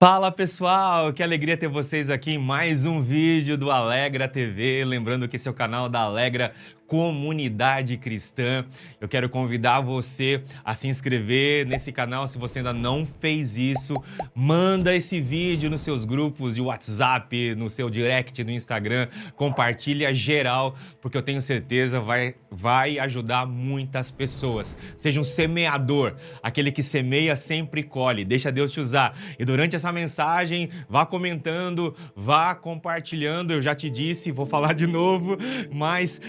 Fala pessoal, que alegria ter vocês aqui em mais um vídeo do Alegra TV, lembrando que esse é o canal da Alegra Comunidade Cristã. Eu quero convidar você a se inscrever nesse canal se você ainda não fez isso. Manda esse vídeo nos seus grupos de WhatsApp, no seu direct no Instagram, compartilha geral, porque eu tenho certeza vai ajudar muitas pessoas. Seja um semeador, aquele que semeia sempre colhe, deixa Deus te usar. E durante essa mensagem, vá comentando, vá compartilhando, eu já te disse, vou falar de novo, mas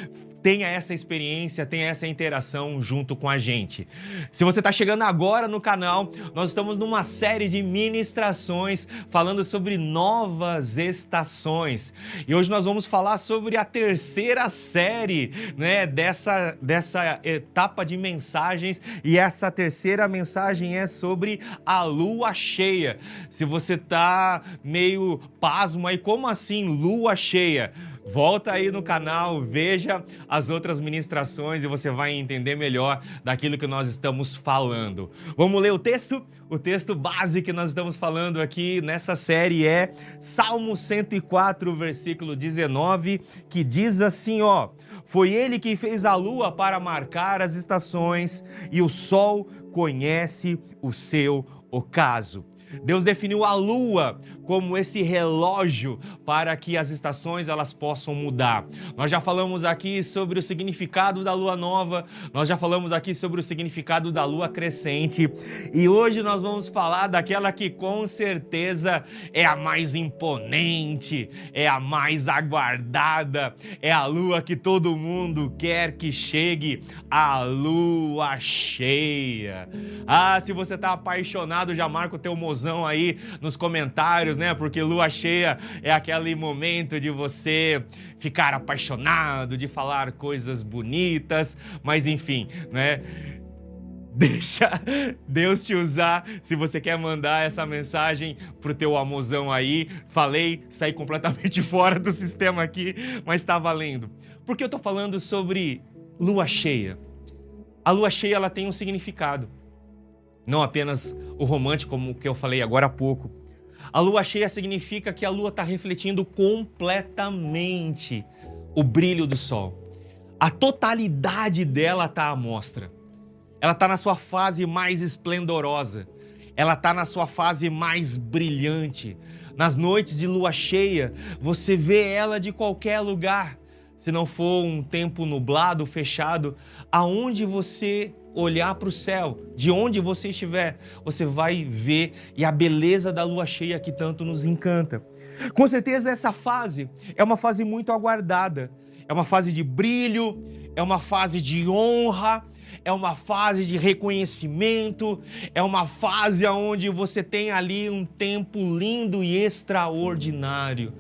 tenha essa experiência, tenha essa interação junto com a gente. Se você está chegando agora no canal, nós estamos numa série de ministrações falando sobre novas estações. E hoje nós vamos falar sobre a terceira série, né, dessa etapa de mensagens. E essa terceira mensagem é sobre a lua cheia. Se você está meio pasmo aí, como assim lua cheia? Volta aí no canal, veja as outras ministrações e você vai entender melhor daquilo que nós estamos falando. Vamos ler o texto? O texto base que nós estamos falando aqui nessa série é Salmo 104, versículo 19, que diz assim, ó: foi ele que fez a lua para marcar as estações e o sol conhece o seu ocaso. Deus definiu a lua como esse relógio para que as estações elas possam mudar. Nós já falamos aqui sobre o significado da lua nova, nós já falamos aqui sobre o significado da lua crescente e hoje nós vamos falar daquela que com certeza é a mais imponente, é a mais aguardada, é a lua que todo mundo quer que chegue, a lua cheia. Ah, se você está apaixonado, já marca o teu mozão aí nos comentários, né? Porque lua cheia é aquele momento de você ficar apaixonado, de falar coisas bonitas, mas enfim, né? Deixa Deus te usar. Se você quer mandar essa mensagem pro teu amorzão aí, saí completamente fora do sistema aqui, mas tá valendo. Por que eu tô falando sobre lua cheia? A lua cheia, ela tem um significado. Não apenas o romântico, como o que eu falei agora há pouco. A lua cheia significa que a lua está refletindo completamente o brilho do sol. A totalidade dela está à mostra. Ela está na sua fase mais esplendorosa. Ela está na sua fase mais brilhante. Nas noites de lua cheia, você vê ela de qualquer lugar. Se não for um tempo nublado, fechado, aonde você olhar para o céu, de onde você estiver, você vai ver e a beleza da lua cheia que tanto nos encanta. Com certeza essa fase é uma fase muito aguardada, é uma fase de brilho, é uma fase de honra, é uma fase de reconhecimento, é uma fase onde você tem ali um tempo lindo e extraordinário.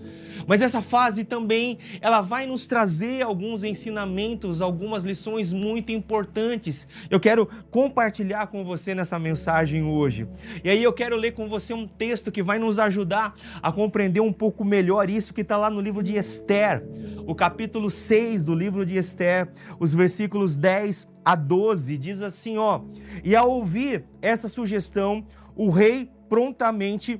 Mas essa fase também, ela vai nos trazer alguns ensinamentos, algumas lições muito importantes. Eu quero compartilhar com você nessa mensagem hoje. E aí eu quero ler com você um texto que vai nos ajudar a compreender um pouco melhor isso que está lá no livro de Esther, o capítulo 6 do livro de Esther, os versículos 10 a 12, diz assim, ó: e ao ouvir essa sugestão, o rei prontamente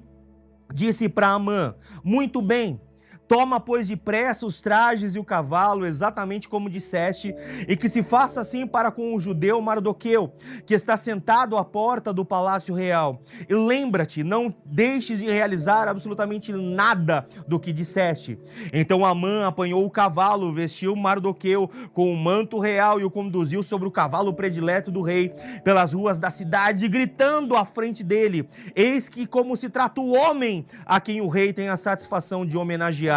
disse para Amã: muito bem, toma, pois, depressa os trajes e o cavalo, exatamente como disseste, e que se faça assim para com o judeu Mardoqueu, que está sentado à porta do palácio real. E lembra-te, não deixes de realizar absolutamente nada do que disseste. Então Amã apanhou o cavalo, vestiu Mardoqueu com o manto real e o conduziu sobre o cavalo predileto do rei pelas ruas da cidade, gritando à frente dele: eis que como se trata o homem a quem o rei tem a satisfação de homenagear.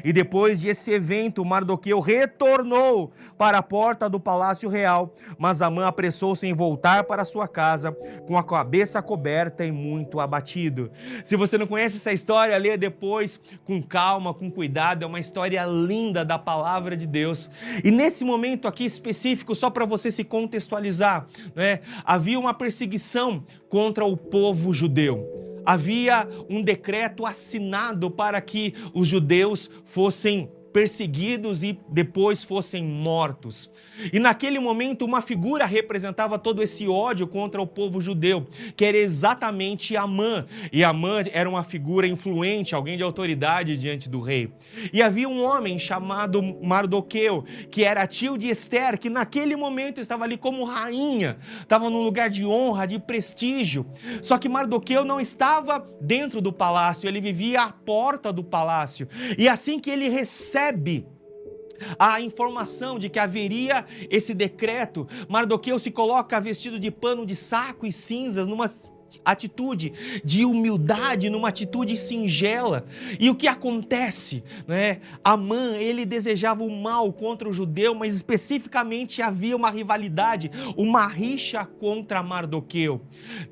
E depois desse evento, Mardoqueu retornou para a porta do palácio real, mas Amã apressou-se em voltar para sua casa com a cabeça coberta e muito abatido. Se você não conhece essa história, lê depois com calma, com cuidado. É uma história linda da palavra de Deus. E nesse momento aqui específico, só para você se contextualizar, né, havia uma perseguição contra o povo judeu. Havia um decreto assinado para que os judeus fossem perseguidos e depois fossem mortos. E naquele momento uma figura representava todo esse ódio contra o povo judeu, que era exatamente Amã. E Amã era uma figura influente, alguém de autoridade diante do rei. E havia um homem chamado Mardoqueu, que era tio de Ester, que naquele momento estava ali como rainha, estava num lugar de honra, de prestígio. Só que Mardoqueu não estava dentro do palácio, ele vivia à porta do palácio. E assim que ele recebe a informação de que haveria esse decreto, Mardoqueu se coloca vestido de pano de saco e cinzas, numa atitude de humildade, numa atitude singela. E o que acontece, né? Amã, ele desejava o mal contra o judeu, mas especificamente havia uma rivalidade, uma rixa contra Mardoqueu.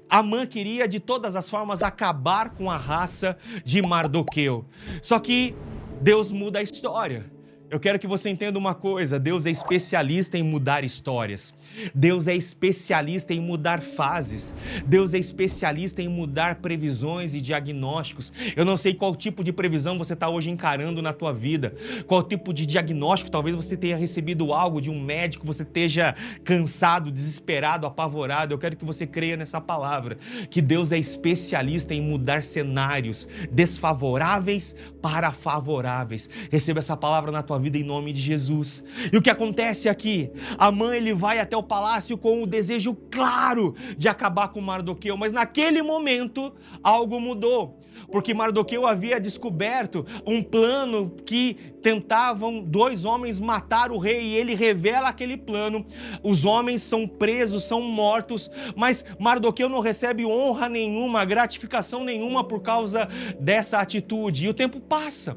Amã queria de todas as formas acabar com a raça de Mardoqueu. Só que Deus muda a história. Eu quero que você entenda uma coisa: Deus é especialista em mudar histórias. Deus é especialista em mudar fases. Deus é especialista em mudar previsões e diagnósticos. Eu não sei qual tipo de previsão você está hoje encarando na tua vida, qual tipo de diagnóstico, talvez você tenha recebido algo de um médico, você esteja cansado, desesperado, apavorado. Eu quero que você creia nessa palavra, que Deus é especialista em mudar cenários desfavoráveis para favoráveis. Receba essa palavra na tua vida em nome de Jesus. E o que acontece aqui? Amã, ele vai até o palácio com o desejo claro de acabar com Mardoqueu, mas naquele momento algo mudou, porque Mardoqueu havia descoberto um plano que tentavam dois homens matar o rei, e ele revela aquele plano. Os homens são presos, são mortos, mas Mardoqueu não recebe honra nenhuma, gratificação nenhuma por causa dessa atitude. E o tempo passa.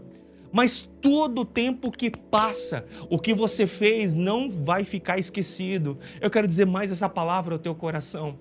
Mas todo o tempo que passa, o que você fez não vai ficar esquecido. Eu quero dizer mais essa palavra ao teu coração.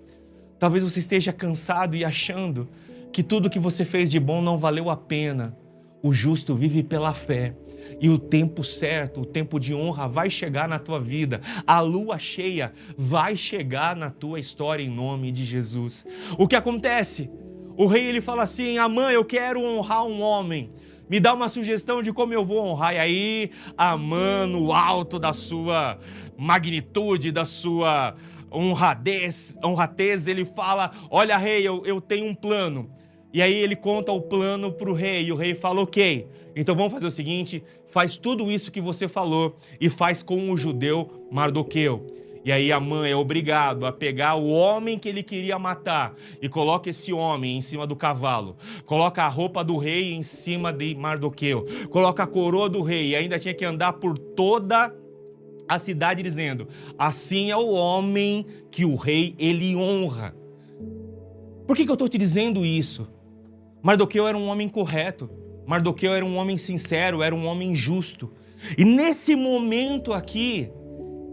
Talvez você esteja cansado e achando que tudo que você fez de bom não valeu a pena. O justo vive pela fé. E o tempo certo, o tempo de honra vai chegar na tua vida. A lua cheia vai chegar na tua história em nome de Jesus. O que acontece? O rei, ele fala assim: Amã, eu quero honrar um homem. Me dá uma sugestão de como eu vou honrar. E aí, Amã, no alto da sua magnitude, da sua honradez, ele fala: olha, rei, eu tenho um plano. E aí ele conta o plano para o rei, e o rei fala: ok, então vamos fazer o seguinte, faz tudo isso que você falou e faz com o judeu Mardoqueu. E aí Amã é obrigado a pegar o homem que ele queria matar e coloca esse homem em cima do cavalo, coloca a roupa do rei em cima de Mardoqueu, coloca a coroa do rei, e ainda tinha que andar por toda a cidade dizendo: assim é o homem que o rei ele honra. Por que eu estou te dizendo isso? Mardoqueu era um homem correto, Mardoqueu era um homem sincero, era um homem justo. E nesse momento aqui,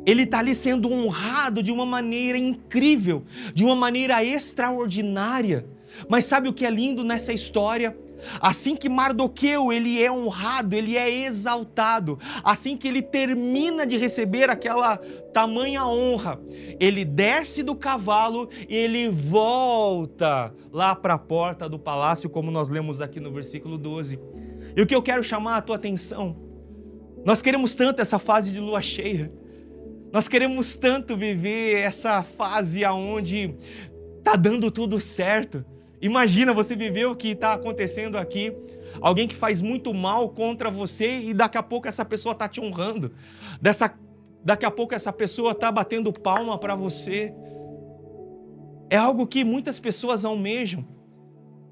ele está ali sendo honrado de uma maneira incrível, de uma maneira extraordinária. Mas sabe o que é lindo nessa história? Assim que Mardoqueu ele é honrado, ele é exaltado, assim que ele termina de receber aquela tamanha honra, ele desce do cavalo e ele volta lá para a porta do palácio, como nós lemos aqui no versículo 12. E o que eu quero chamar a tua atenção, nós queremos tanto essa fase de lua cheia, nós queremos tanto viver essa fase onde está dando tudo certo. Imagina você viver o que está acontecendo aqui, alguém que faz muito mal contra você e daqui a pouco essa pessoa está te honrando, daqui a pouco essa pessoa está batendo palma para você. É algo que muitas pessoas almejam,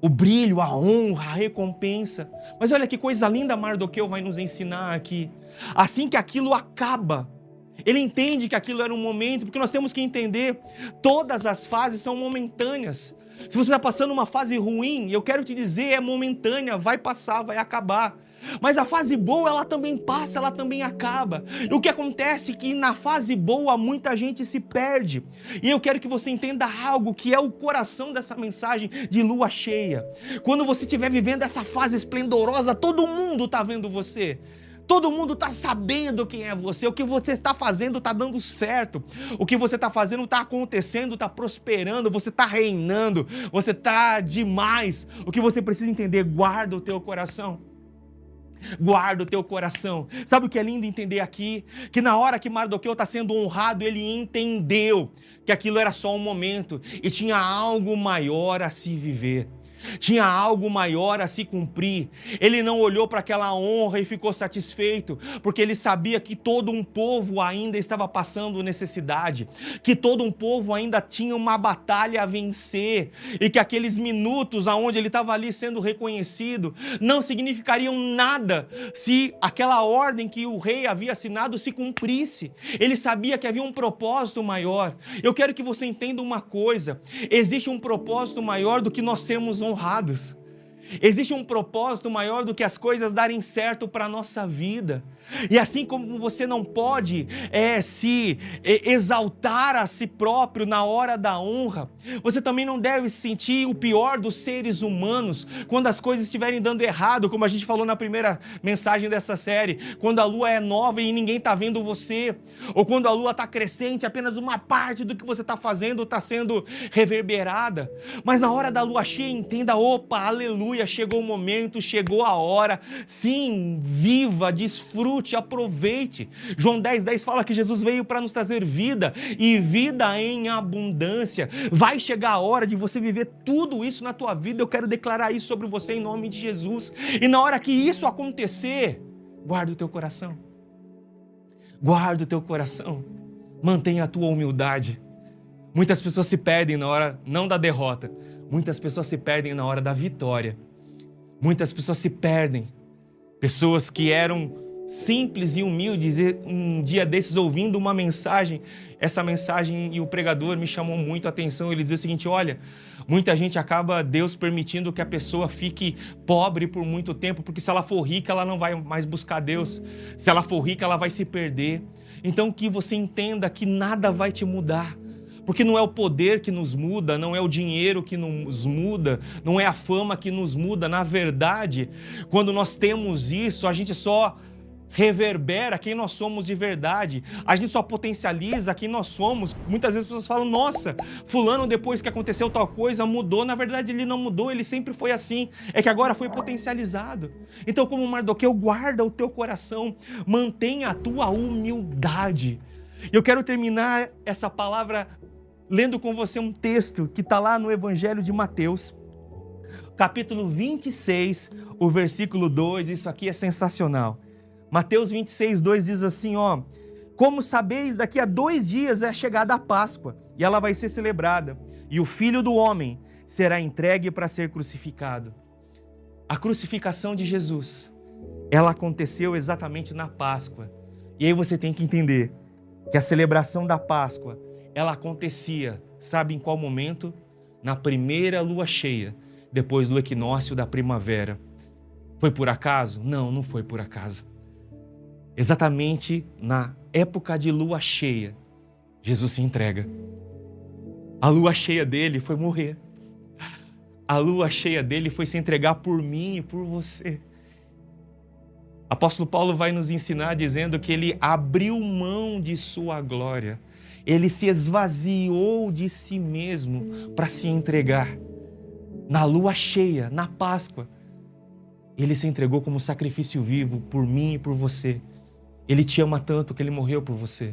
o brilho, a honra, a recompensa. Mas olha que coisa linda Mardoqueu vai nos ensinar aqui. Assim que aquilo acaba, ele entende que aquilo era um momento, porque nós temos que entender, todas as fases são momentâneas. Se você está passando uma fase ruim, eu quero te dizer, é momentânea, vai passar, vai acabar. Mas a fase boa, ela também passa, ela também acaba. E o que acontece é que na fase boa, muita gente se perde. E eu quero que você entenda algo que é o coração dessa mensagem de lua cheia. Quando você estiver vivendo essa fase esplendorosa, todo mundo está vendo você. Todo mundo está sabendo quem é você, o que você está fazendo está dando certo, o que você está fazendo está acontecendo, está prosperando, você está reinando, você está demais. O que você precisa entender, guarda o teu coração. Guarda o teu coração. Sabe o que é lindo entender aqui? Que na hora que Mardoqueu está sendo honrado, ele entendeu que aquilo era só um momento e tinha algo maior a se viver. Tinha algo maior a se cumprir. Ele não olhou para aquela honra e ficou satisfeito, porque ele sabia que todo um povo ainda estava passando necessidade, que todo um povo ainda tinha uma batalha a vencer, e que aqueles minutos aonde ele estava ali sendo reconhecido não significariam nada se aquela ordem que o rei havia assinado se cumprisse. Ele sabia que havia um propósito maior. Eu quero que você entenda uma coisa: existe um propósito maior do que nós sermos honrados. Existe um propósito maior do que as coisas darem certo para a nossa vida. E assim como você não pode se exaltar a si próprio na hora da honra, você também não deve se sentir o pior dos seres humanos quando as coisas estiverem dando errado, como a gente falou na primeira mensagem dessa série, quando a lua é nova e ninguém está vendo você, ou quando a lua está crescente, apenas uma parte do que você está fazendo está sendo reverberada. Mas na hora da lua cheia, entenda: opa, aleluia, chegou o momento, chegou a hora. Sim, viva, desfrute, aproveite. João 10:10 fala que Jesus veio para nos trazer vida, e vida em abundância. Vai chegar a hora de você viver tudo isso na tua vida. Eu quero declarar isso sobre você em nome de Jesus. E na hora que isso acontecer, guarda o teu coração. Guarda o teu coração. Mantenha a tua humildade. Muitas pessoas se perdem na hora, não da derrota, muitas pessoas se perdem na hora da vitória. Muitas pessoas se perdem. Pessoas que eram simples e humildes, um dia desses ouvindo uma mensagem, essa mensagem, e o pregador me chamou muito a atenção. Ele dizia o seguinte: olha, muita gente acaba Deus permitindo que a pessoa fique pobre por muito tempo, porque se ela for rica, ela não vai mais buscar Deus. Se ela for rica, ela vai se perder. Então que você entenda que nada vai te mudar. Porque não é o poder que nos muda, não é o dinheiro que nos muda, não é a fama que nos muda. Na verdade, quando nós temos isso, a gente só reverbera quem nós somos de verdade. A gente só potencializa quem nós somos. Muitas vezes as pessoas falam: nossa, fulano depois que aconteceu tal coisa mudou. Na verdade ele não mudou, ele sempre foi assim, é que agora foi potencializado. Então, como Mardoqueu, guarda o teu coração, mantenha a tua humildade. Eu quero terminar essa palavra lendo com você um texto que está lá no Evangelho de Mateus, capítulo 26, o versículo 2, isso aqui é sensacional. Mateus 26, 2 diz assim, ó: como sabeis, daqui a 2 dias é chegada a Páscoa, e ela vai ser celebrada, e o Filho do Homem será entregue para ser crucificado. A crucificação de Jesus, ela aconteceu exatamente na Páscoa. E aí você tem que entender que a celebração da Páscoa, ela acontecia, sabe em qual momento? Na primeira lua cheia, depois do equinócio da primavera. Foi por acaso? Não, não foi por acaso. Exatamente na época de lua cheia, Jesus se entrega. A lua cheia dele foi morrer. A lua cheia dele foi se entregar por mim e por você. Apóstolo Paulo vai nos ensinar dizendo que ele abriu mão de sua glória. Ele se esvaziou de si mesmo para se entregar. Na lua cheia, na Páscoa, ele se entregou como sacrifício vivo por mim e por você. Ele te ama tanto que ele morreu por você.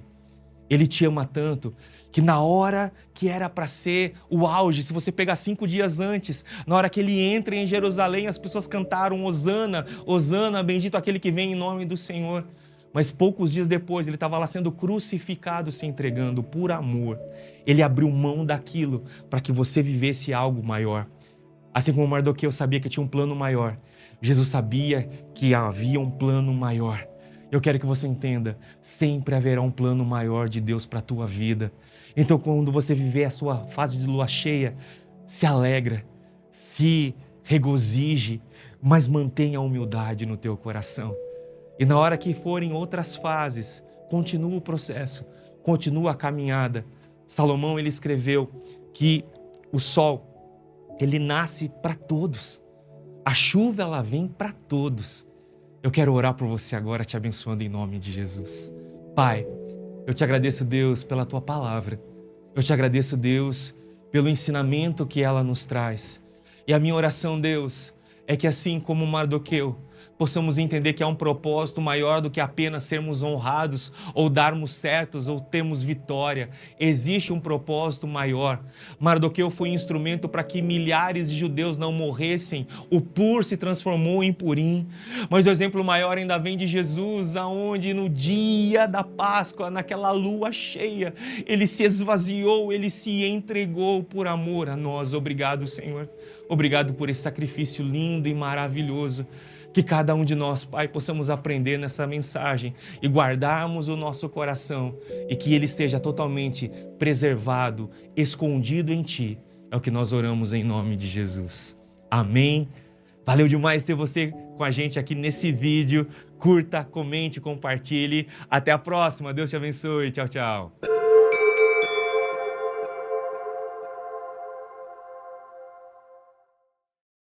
Ele te ama tanto que na hora que era para ser o auge, se você pegar 5 dias antes, na hora que ele entra em Jerusalém, as pessoas cantaram Hosana, Hosana, bendito aquele que vem em nome do Senhor. Mas poucos dias depois, ele estava lá sendo crucificado, se entregando por amor. Ele abriu mão daquilo para que você vivesse algo maior. Assim como Mardoqueu sabia que tinha um plano maior, Jesus sabia que havia um plano maior. Eu quero que você entenda, sempre haverá um plano maior de Deus para a tua vida. Então, quando você viver a sua fase de lua cheia, se alegra, se regozije, mas mantenha a humildade no teu coração. E na hora que forem outras fases, continua o processo, continua a caminhada. Salomão, ele escreveu que o sol, ele nasce para todos. A chuva, ela vem para todos. Eu quero orar por você agora, te abençoando em nome de Jesus. Pai, eu te agradeço, Deus, pela tua palavra. Eu te agradeço, Deus, pelo ensinamento que ela nos traz. E a minha oração, Deus, é que assim como Mardoqueu, possamos entender que há um propósito maior do que apenas sermos honrados, ou darmos certos, ou termos vitória. Existe um propósito maior. Mardoqueu foi instrumento para que milhares de judeus não morressem. O pur se transformou em purim. Mas o exemplo maior ainda vem de Jesus, aonde no dia da Páscoa, naquela lua cheia, ele se esvaziou, ele se entregou por amor a nós. Obrigado, Senhor. Obrigado por esse sacrifício lindo e maravilhoso. Que cada um de nós, Pai, possamos aprender nessa mensagem e guardarmos o nosso coração e que ele esteja totalmente preservado, escondido em Ti. É o que nós oramos em nome de Jesus. Amém. Valeu demais ter você com a gente aqui nesse vídeo. Curta, comente, compartilhe. Até a próxima. Deus te abençoe. Tchau, tchau.